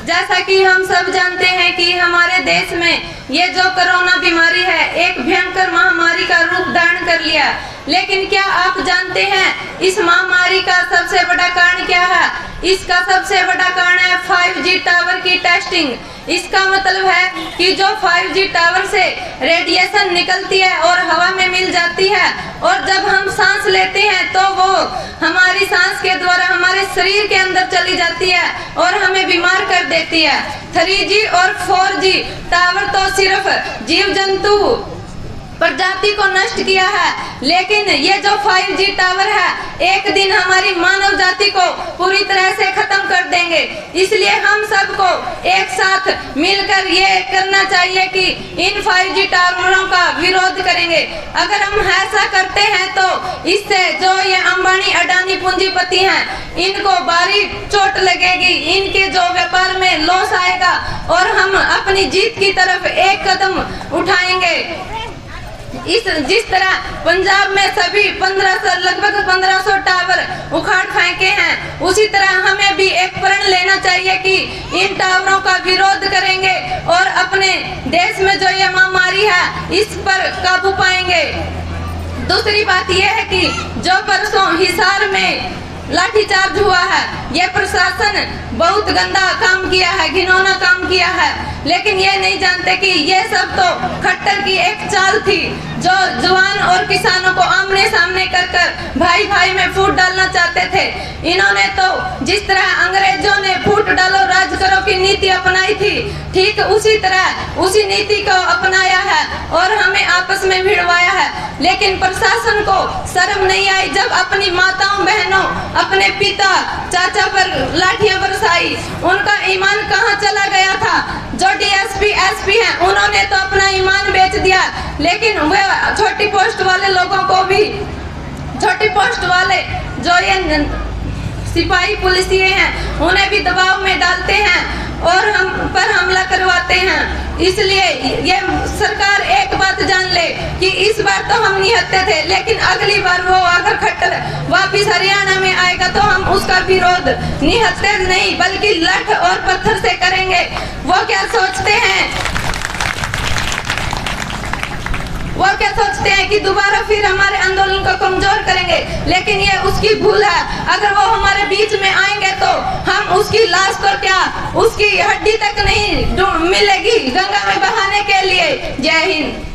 जैसा कि हम सब जानते हैं कि हमारे देश में ये जो कोरोना बीमारी है एक भयंकर महामारी का रूप धारण कर लिया। लेकिन क्या आप जानते हैं इस महामारी का सबसे बड़ा कारण क्या है? इसका सबसे बड़ा कारण है 5G टावर की टेस्टिंग। इसका मतलब है कि जो 5G टावर से रेडिएशन निकलती है और हवा में मिल जाती है और जब हम सांस लेते हैं तो वो हमारी सांस के द्वारा हमारे शरीर के अंदर चली जाती है और हमें बीमार कर देती है। 3G और 4G टावर तो सिर्फ जीव जंतु प्रजाति को नष्ट किया है, लेकिन ये जो 5G टावर है एक दिन हमारी मानव जाति को पूरी तरह से खत्म कर देंगे। इसलिए हम सबको एक साथ मिलकर ये करना चाहिए कि इन 5G टावरों का विरोध करेंगे। अगर हम ऐसा करते हैं तो इससे जो ये अंबानी अडानी पूंजीपति हैं इनको भारी चोट लगेगी, इनके जो व्यापार में लॉस आएगा और हम अपनी जीत की तरफ एक कदम उठाएंगे। जिस तरह पंजाब में सभी लगभग 1500 टावर उखाड़ फेंके हैं, उसी तरह हमें भी एक प्रण लेना चाहिए कि इन टावरों का विरोध करेंगे और अपने देश में जो ये महामारी है इस पर काबू पाएंगे। दूसरी बात यह है कि जो परसों हिसार में लाठीचार्ज हुआ है, ये प्रशासन बहुत गंदा काम किया है, घिनौना काम किया है, लेकिन ये नहीं जानते कि ये सब तो खट्टर की एक चाल थी जो जवान और किसानों को आमने सामने कर भाई भाई में फूट डालना चाहते थे। इन्होंने तो जिस तरह अंग्रेजों ने फूट डालो राज करो की नीति अपनाई थी, ठीक उसी तरह उसी नीति को अपनाया है और हमें आपस में भिड़वाया है। लेकिन प्रशासन को शर्म नहीं आई जब अपनी माताओं बहनों अपने पिता चाचा पर लाठियां बरसाई। उनका ईमान कहाँ चला गया था? जो डीएसपी एसपी हैं उन्होंने तो अपना ईमान बेच दिया, लेकिन वे छोटी पोस्ट वाले लोगों को भी, छोटी पोस्ट वाले जो ये सिपाही पुलिसिए हैं उन्हें भी दबाव में डालते हैं और हम पर हमला करवाते हैं। इसलिए ये सरकार एक बात जान ले कि इस बार तो हम निहत्ते थे, लेकिन अगली बार वो अगर खट्टर वापिस हरियाणा में आएगा तो हम उसका विरोध निहत्ते नहीं बल्कि लठ और पत्थर से करेंगे। वो क्या सोचते हैं कि दोबारा फिर हमारे आंदोलन को कमजोर करेंगे, लेकिन ये उसकी भूल है। अगर वो हमारे बीच में आएंगे तो हम उसकी लाश तो क्या, उसकी हड्डी तक नहीं मिलेगी गंगा में बहाने के लिए। जय हिंद।